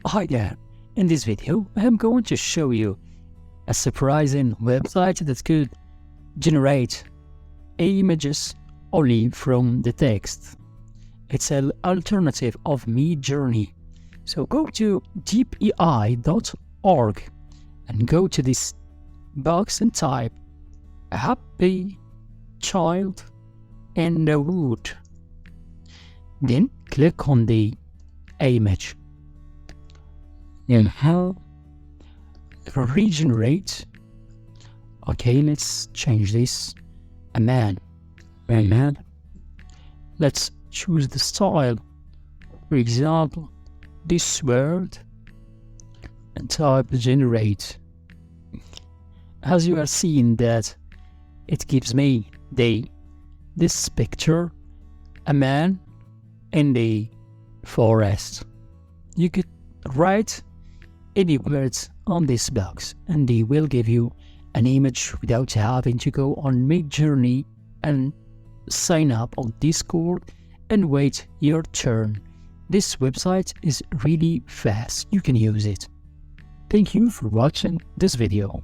Hi there, in this video I am going to show you a surprising website that could generate images only from the text. It's an alternative of MidJourney. So go to deepei.org and go to this box and type happy child in the wood. Then click on the image. And how regenerate. Okay, let's change this. A man. Let's choose the style. For example, this word and type generate. As you are seeing that it gives me this picture, a man in the forest. You could write any words on this box and they will give you an image without having to go on MidJourney and sign up on Discord and wait your turn. This website is really fast. You can use it. Thank you for watching this video.